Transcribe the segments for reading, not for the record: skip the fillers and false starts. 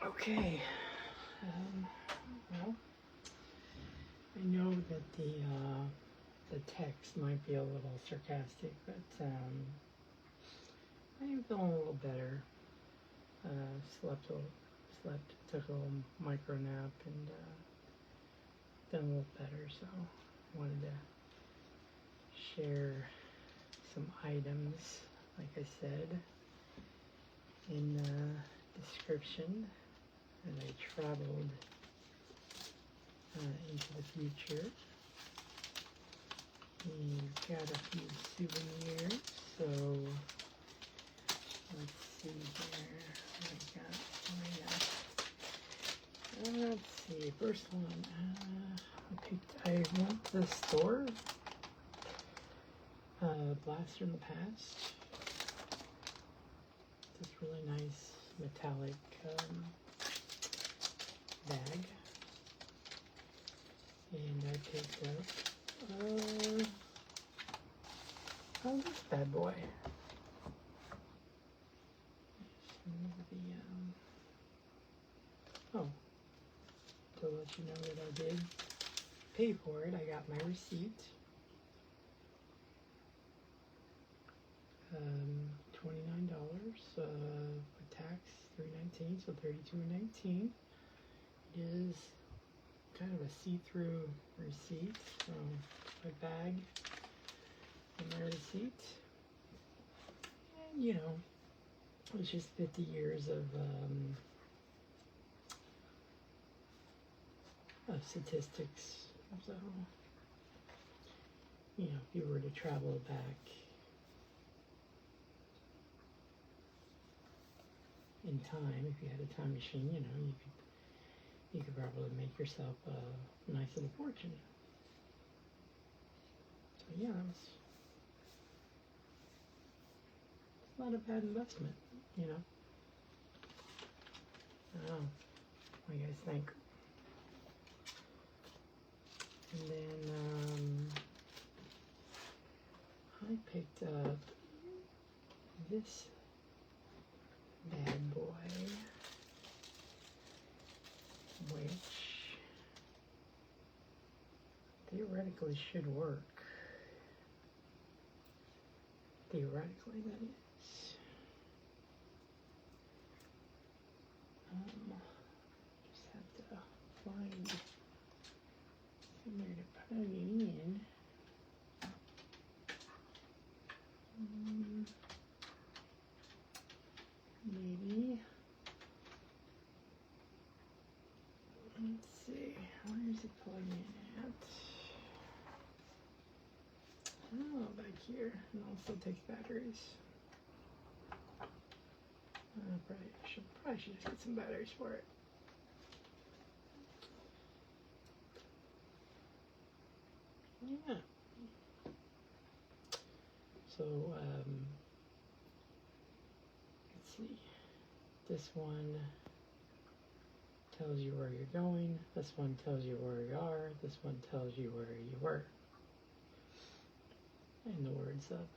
Okay. Well, I know that the text might be a little sarcastic, but I am feeling a little better. Slept, took a little micro nap, and feeling a little better. So I wanted to share some items, like I said, in the description. And I traveled into the future. We've got a few souvenirs, so let's see here. Let's see. First one. I went to the store. Blast from the Past. This really nice metallic bag, and I picked up this bad boy. To let you know that I did pay for it, I got my receipt. $29 with tax, $3.19, so $32.19. It is kind of a see-through receipt, so my bag and my receipt. And you know, it's just 50 years of statistics. So, you know, if you were to travel back in time, if you had a time machine, you know, you could probably make yourself a nice little fortune. So yeah, it's not a bad investment, you know. I don't know. What do you guys think? And then I picked up this bad boy, which theoretically should work. Theoretically, that is. Just have to find somewhere to plug it in. Maybe. Let's see. Where is it plugged in at? Oh, back here. And also takes batteries. Probably should just get some batteries for it. Yeah. So, let's see. This one tells you where you're going. This one tells you where you are. This one tells you where you were. In the words of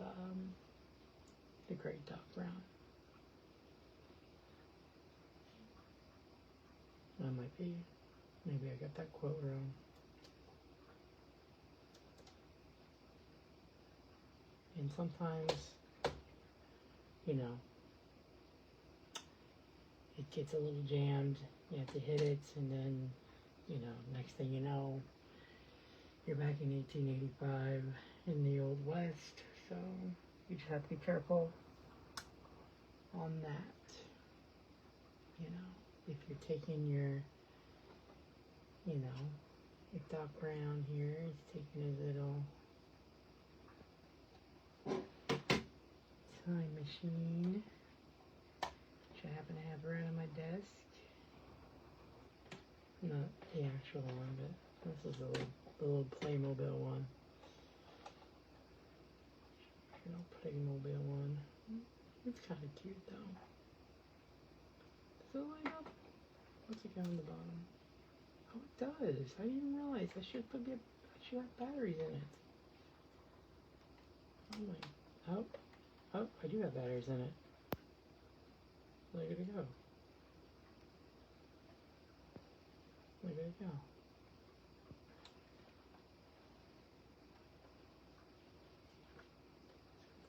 the great Doc Brown. Maybe I got that quote wrong. And sometimes, you know, it gets a little jammed. You have to hit it, and then, you know, next thing you know, you're back in 1885 in the Old West. So you just have to be careful on that. You know, if you're taking your, you know, if Doc Brown here is taking his little time machine, which I happen to have right on my desk. Not the actual one, but this is the little Playmobil one. You know, Playmobil one. It's kind of cute though. Does it light up? What's it got on the bottom? Oh, it does. I didn't realize. I should have batteries in it. Oh my. I do have batteries in it. Look at it go. Yeah.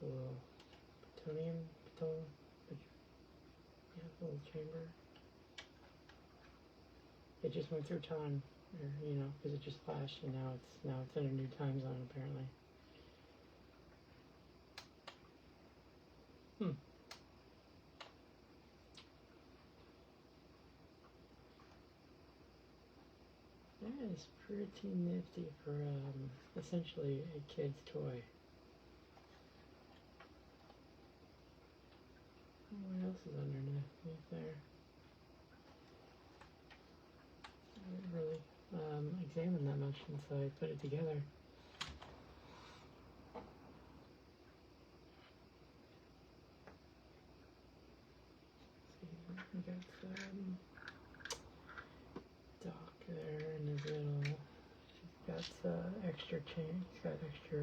The little yeah, the little chamber. It just went through time, or, you know, because it just flashed, and now it's in a new time zone apparently. That is pretty nifty for essentially a kid's toy. What else is underneath there? I didn't really examine that much since I put it together. Let's see, we got Doc there and his little. He's got extra chain. He's got extra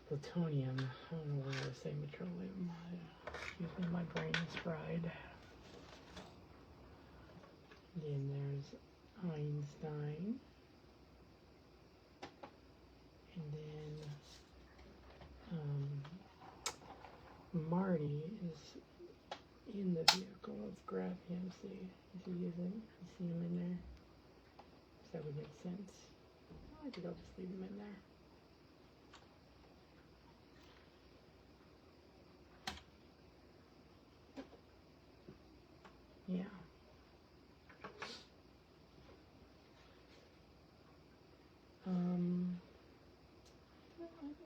plutonium. I don't know why I was saying petroleum. Excuse me, my brain is fried. Then there's Einstein. And then Marty is in the vehicle. Let's grab him, see if he isn't. You see him in there? That would make sense. I think I'll just leave him in there. Yeah. I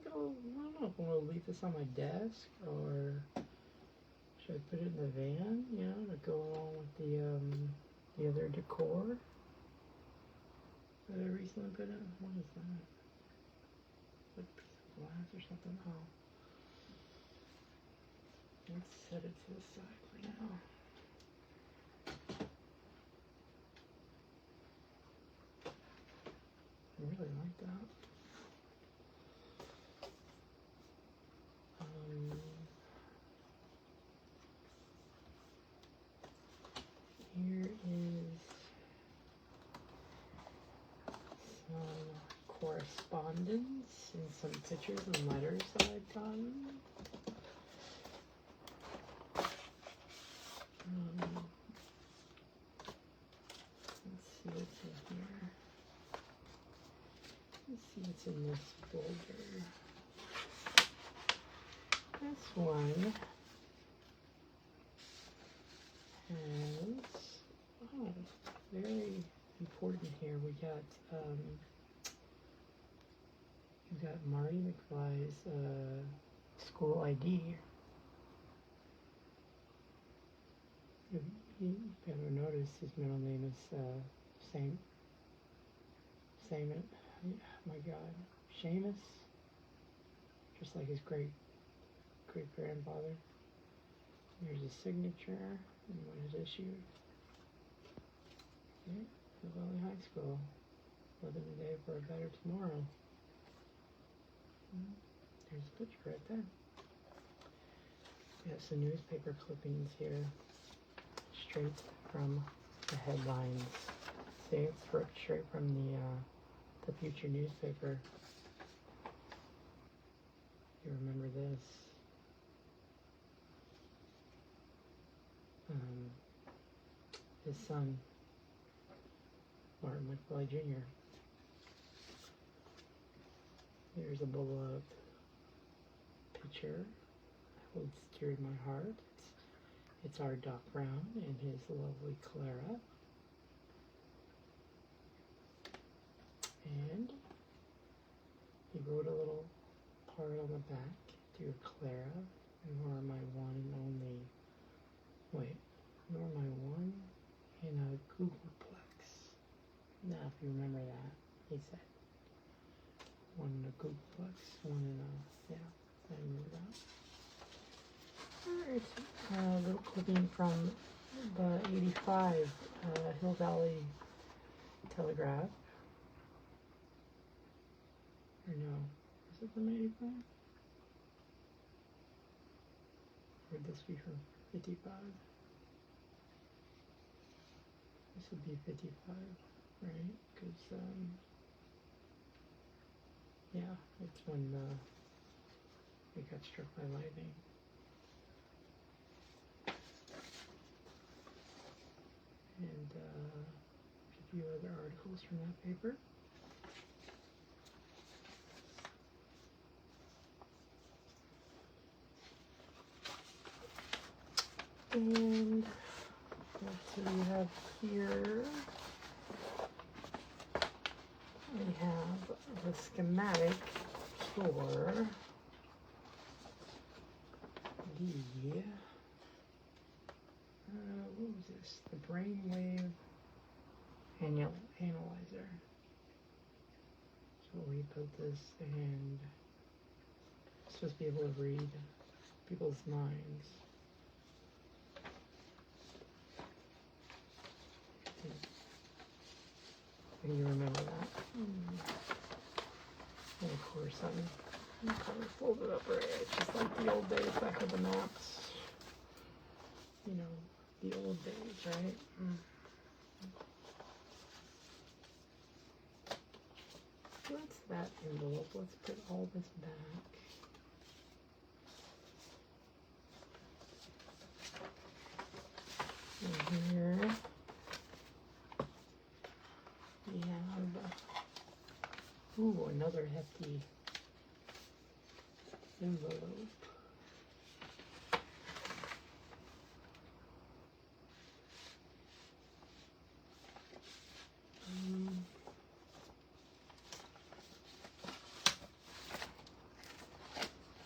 don't know if I'm gonna leave this on my desk or should I put it in the van, you know, to go along with the other decor that I recently put in. What is that? Like a piece of glass or something? Oh. Let's set it to the side for now. I really like that. Here is some correspondence and some pictures and letters that I've gotten. Let's see what's in here. Let's see what's in this folder. This one has, very important here. We got Marty McFly's school ID. If you ever noticed, his middle name is my God, Seamus, just like his great grandfather. Here's his signature and when it was issued. Yeah, Valley High School, living the day for a better tomorrow. There's a picture right there. We have some newspaper clippings here, straight from the headlines. See, it's ripped straight from the Future newspaper. You remember this? His son, Martin McFly Jr. Here's a beloved picture that holds dear to my heart. It's our Doc Brown and his lovely Clara. And he wrote a little part on the back. Dear Clara, you are my one and only. Wait, you are my one in a Googleplex. Now, if you remember that, he said. One in a Googleplex, one in a, yeah, I remember that. Alright, a little clipping from the 85 Hill Valley Telegraph. Or no, is it from 85? Or would this be from 55? This would be 55, right? Because, yeah, it's when they got struck by lightning. And a few other articles from that paper. And let's see, we have here, we have the schematic for the what was this? The brainwave analyzer. So we built this, and it's supposed to be able to read people's minds. Can you remember that? And of course, I'm kind of folded up right. It's just like the old days back of the maps. You know, the old days, right? So that's that envelope. Let's put all this back. And here we have, another hefty envelope.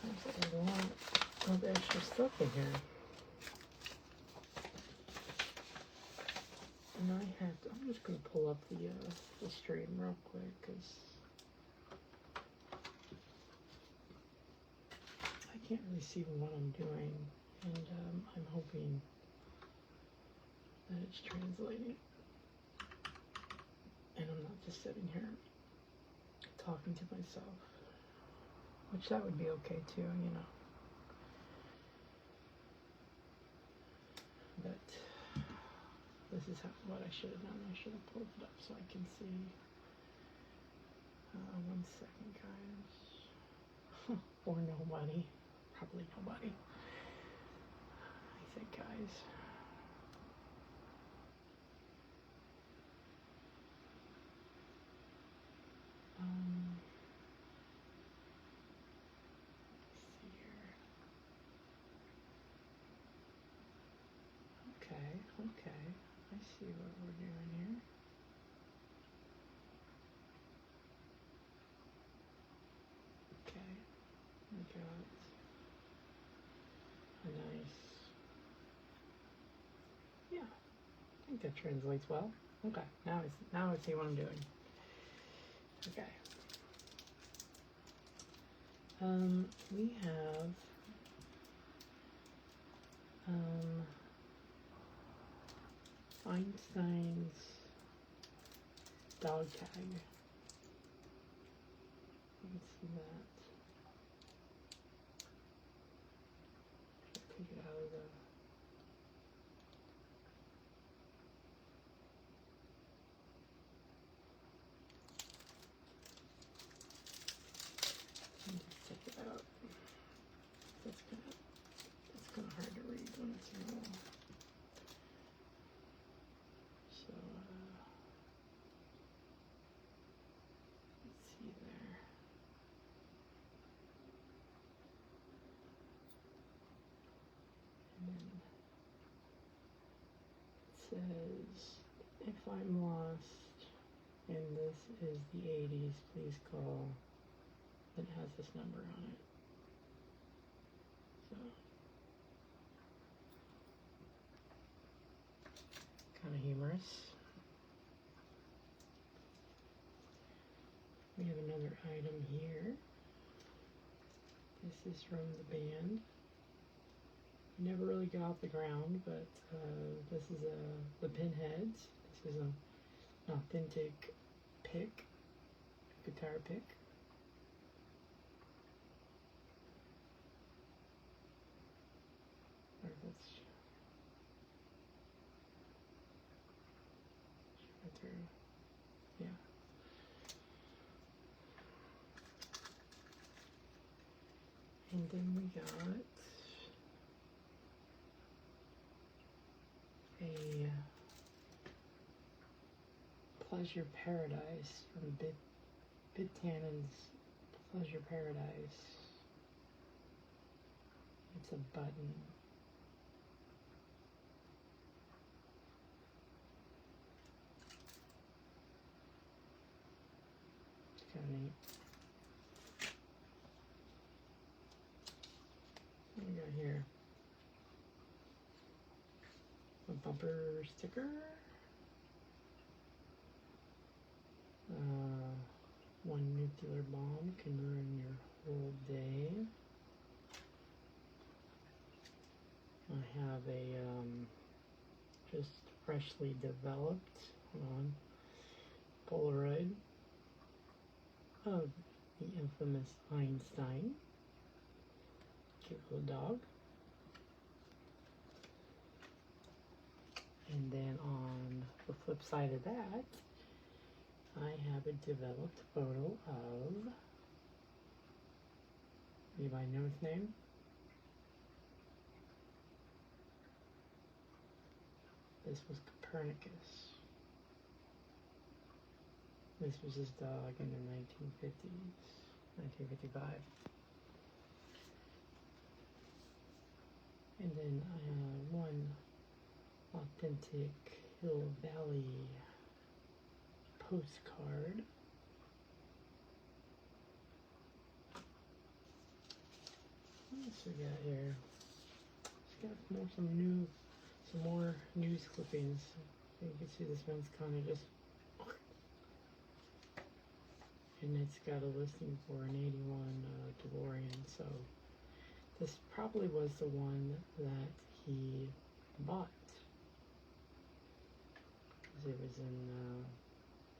There's a lot of extra stuff in here. And I'm just going to pull up the stream real quick, because I can't really see what I'm doing, and I'm hoping that it's translating, and I'm not just sitting here talking to myself, which that would be okay too, you know. But this is what I should have done. I should have pulled it up so I can see. 1 second, guys. Or nobody. Probably nobody. I think, guys. Let's see here. Okay. I see what we're doing here. Okay. We got a nice, yeah, I think that translates well. Okay, now I see what I'm doing. Okay. We have Einstein's dog tag. You can see that. Take it out of the. Just take it out. That's kind of hard to read when it's small. So let's see there. And then it says, if I'm lost and this is the 80s, please call. It has this number on it. So kind of humorous. We have another item here. This is from the band. Never really got off the ground, but this is the Pinheads. This is an authentic pick, guitar pick. Or that's through. Yeah. And then we got a Pleasure Paradise from Bitannon's Pleasure Paradise. It's a button. It's kind of neat. What do we got here? A bumper sticker. One nuclear bomb can ruin your whole day. I have a just freshly developed, hold on, Polaroid of the infamous Einstein. Cute little dog. And then on the flip side of that, I have a developed photo of, anybody know his name? This was Copernicus. This was his dog in the 1950s, 1955. And then one authentic Hill Valley postcard. What else we got here? Just got some more news clippings. So you can see this one's kind of just, and it's got a listing for an 81 DeLorean. So this probably was the one that he bought, because it was in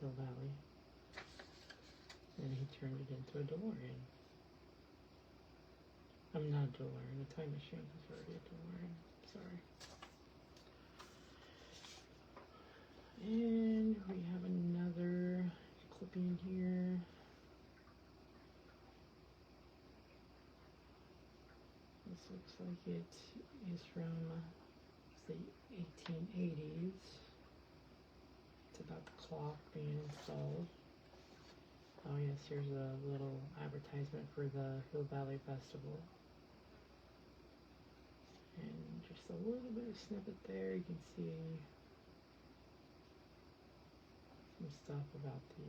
Hill Valley, and he turned it into a DeLorean. I'm not a DeLorean, a time machine is already a DeLorean, sorry. And we have another clipping here. This looks like it is from the 1880s. It's about the clock being installed. Oh yes, here's a little advertisement for the Hill Valley Festival. And just a little bit of snippet there, you can see some stuff about the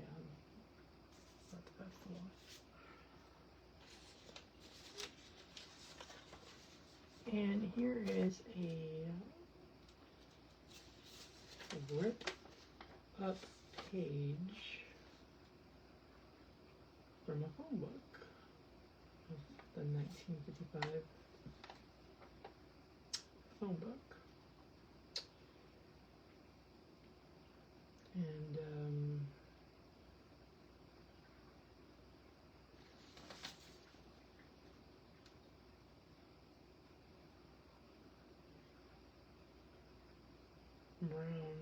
festival. And here is a rip up page from a phone book of the 1955 phone book. And Brown,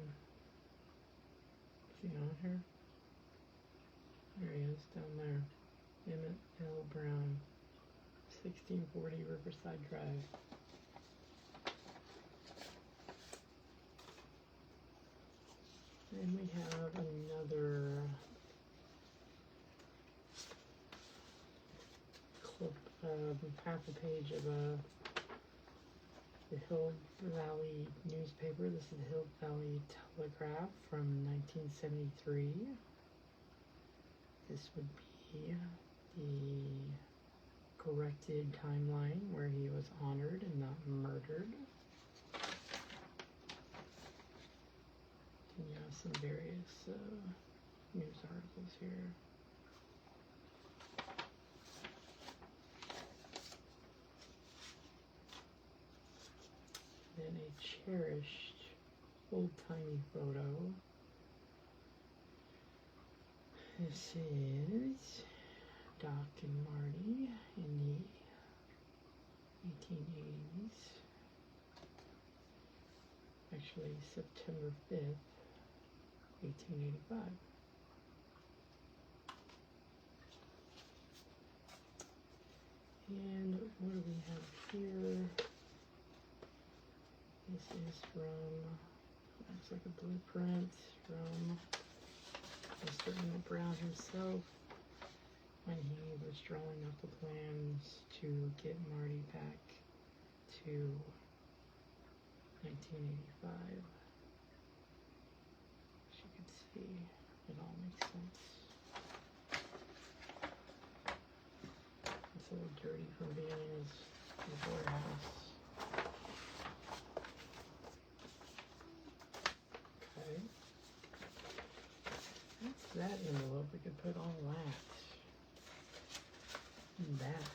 is he on here? There he is, down there. Emmett L. Brown, 1640 Riverside Drive. And we have another clip of half a page of the Hill Valley newspaper. This is the Hill Valley Telegraph from 1973. This would be the corrected timeline where he was honored and not murdered. And you have some various news articles here. Then a cherished old-timey photo. This is Doc and Marty in the 1880s. Actually, September 5th, 1885. And what do we have here? This is from, looks like a blueprint from Mr. Emmett Brown himself when he was drawing up the plans to get Marty back to 1985. As you can see, it all makes sense. It's a little dirty from being in his warehouse. Okay. That's that envelope. We could put all that back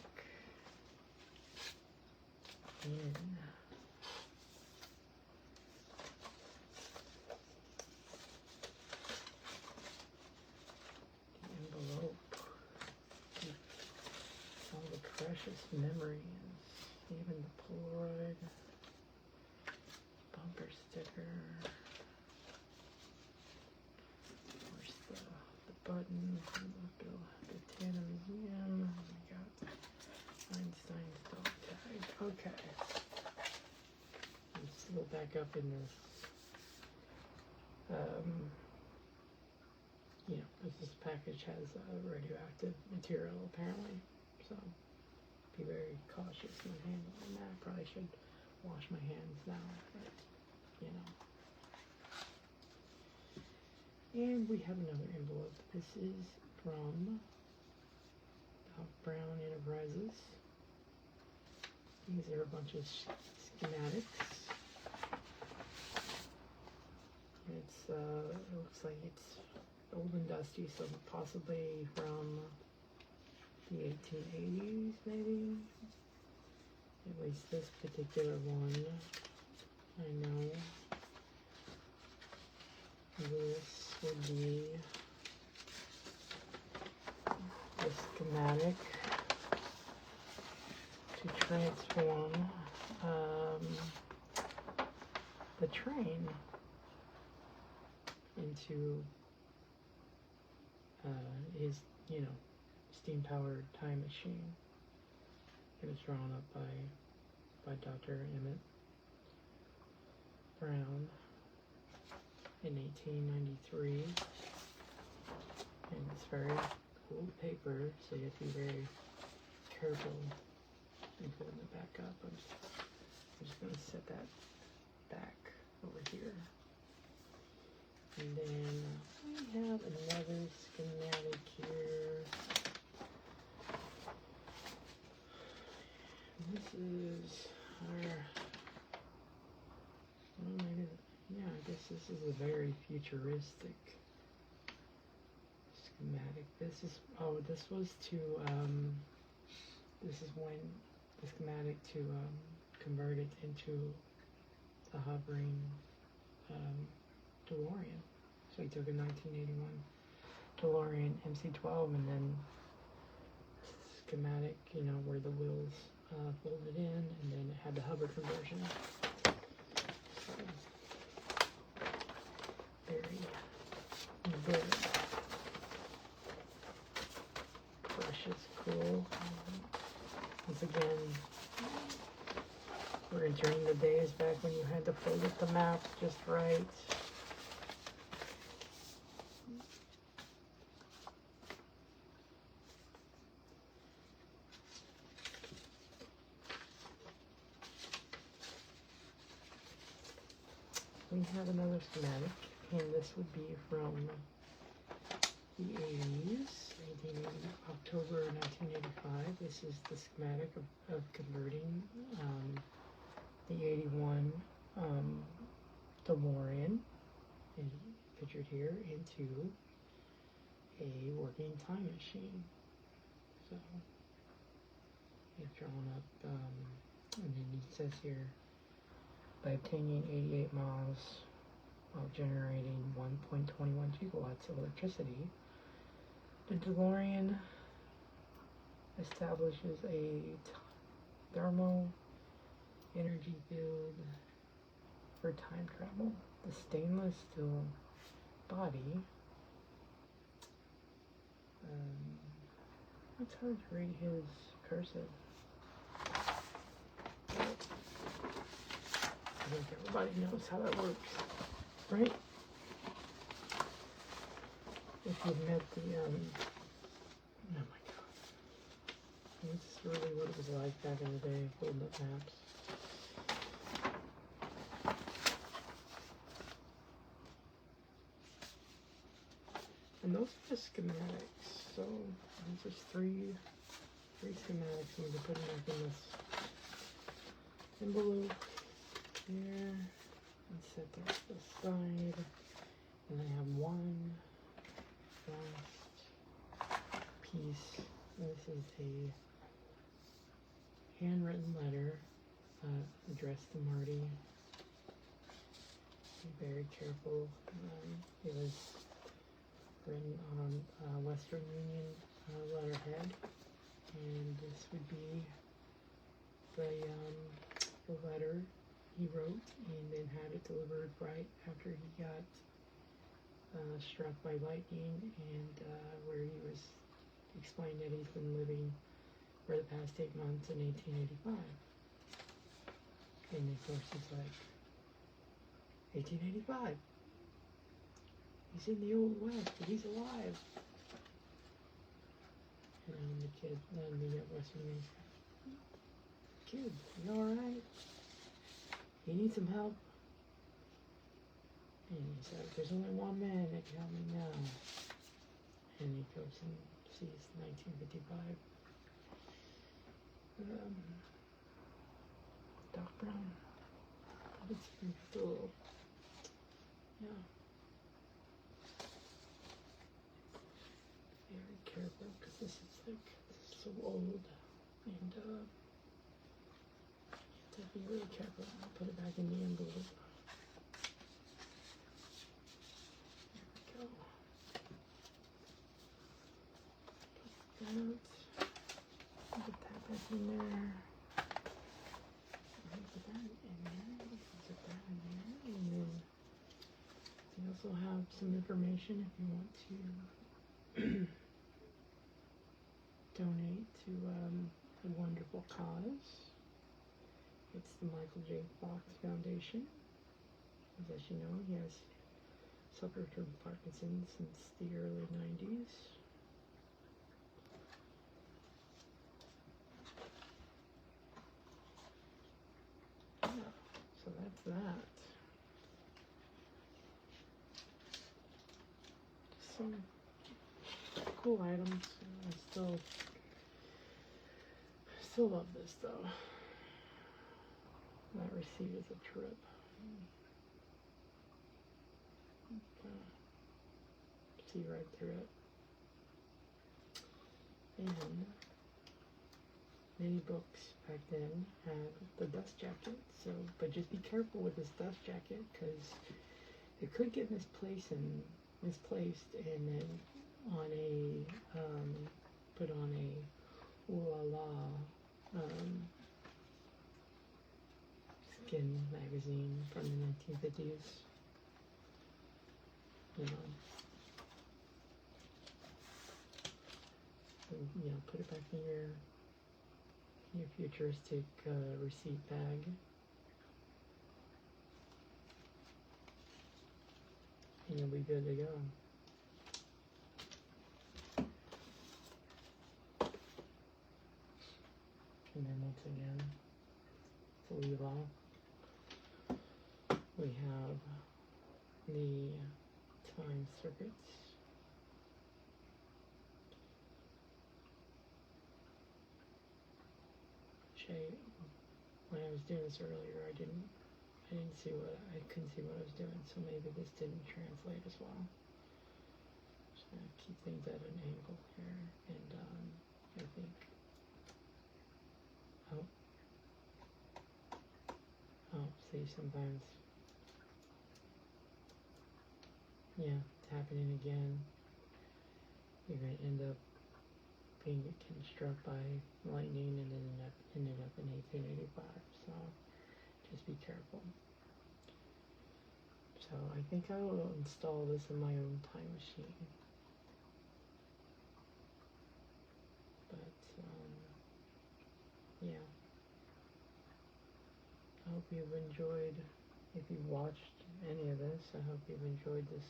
in. All the precious memories, even the Polaroid bumper sticker. Of course, the button from the Bill Tanner Museum. We got Einstein's dog tag. Okay. Let's go back up in this. This package has radioactive material apparently, so be very cautious when handling that. Probably should wash my hands now, but And we have another envelope. This is from Doc Brown Enterprises. These are a bunch of schematics. It looks like it's old and dusty, so possibly from the 1880s, maybe. At least this particular one, I know. This would be the schematic to transform the train into his, steam-powered time machine. It was drawn up by Dr. Emmett Brown in 1893, and it's very old paper, so you have to be very careful in pulling it back up. I'm just going to set that back over here. And then we have another schematic here. This is our, I guess this is a very futuristic schematic. This is when the schematic to convert it into a hovering DeLorean. So he took a 1981 DeLorean MC-12 and then schematic, where the wheels folded in, and then it had the hover conversion. So, very precious, cool. Once again, we're entering the days back when you had to fold up the map just right. We have another schematic, and this would be from the 80s, October 1985. This is the schematic of converting the 81 DeLorean, and pictured here, into a working time machine. So he's drawn up, and then it says here, by obtaining 88 miles while generating 1.21 gigawatts of electricity, the DeLorean establishes a thermal energy field for time travel. The stainless steel body. It's hard to read his cursive. I think everybody knows how that works, right? If you've met the, oh my god. This is really what it was like back in the day, holding up maps. And those are just schematics, so these are three schematics. I'm going to put them back in this envelope here and set that to the side. And I have one last piece. This is a handwritten letter addressed to Marty. Be very careful. It was written on Western Union letterhead, and this would be the letter he wrote and then had it delivered right after he got struck by lightning, and where he was explaining that he's been living for the past 8 months in 1885. And of course he's like, 1885? He's in the Old West, but he's alive. And the kid, then the Western Union, kid, you alright? You need some help? And he said, there's only one man that can help me now. And he goes and sees 1955. Doc Brown. But it's still, yeah. Very careful, because this is so old. And you have to be really careful. I'll put it back in the envelope. Put that back in there. Put that in there. Put that in there. And then we also have some information if you want to donate to a wonderful cause. It's the Michael J. Fox Foundation. As you know, he has suffered from Parkinson's since the early 90s. So that's that. Some cool items. I still love this though. That receipt is a trip. See right through it. And many books back then had the dust jacket, so, but just be careful with this dust jacket, because it could get misplaced and then on a, put on a ooh la la, skin magazine from the 1950s, you know. So, you know, put it back in your futuristic receipt bag. And you'll be good to go. And then once again, to leave off, we have the time circuits. When I was doing this earlier, I couldn't see what I was doing, so maybe this didn't translate as well. Just gonna keep things at an angle here, and I think, see, sometimes, yeah, it's happening again. You're gonna end up being struck by lightning and ended up in 1885, so just be careful. So I I think I will install this in my own time machine. But, yeah. I hope you've enjoyed, if you watched any of this, I hope you've enjoyed this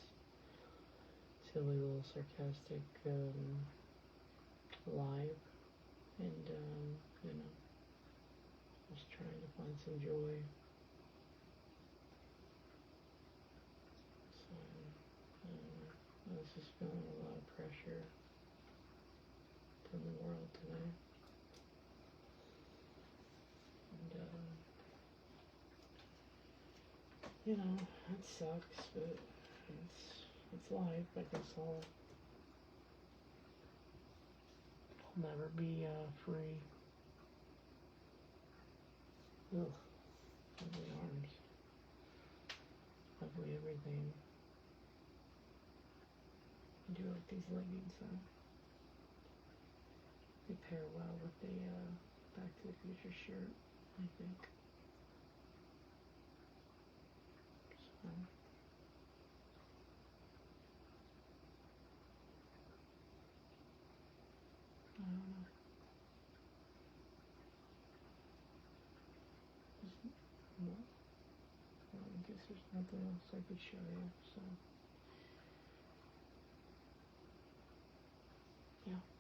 silly little sarcastic live. And, you know, just trying to find some joy. So, I was just feeling a lot of pressure from the world today. And, you know, that sucks, but it's life. I guess I'll never be free. Ugh, ugly arms, ugly everything. I do like these leggings though. They pair well with the Back to the Future shirt, I think. So, I don't know. Well, I guess there's nothing else I could show you, so, yeah.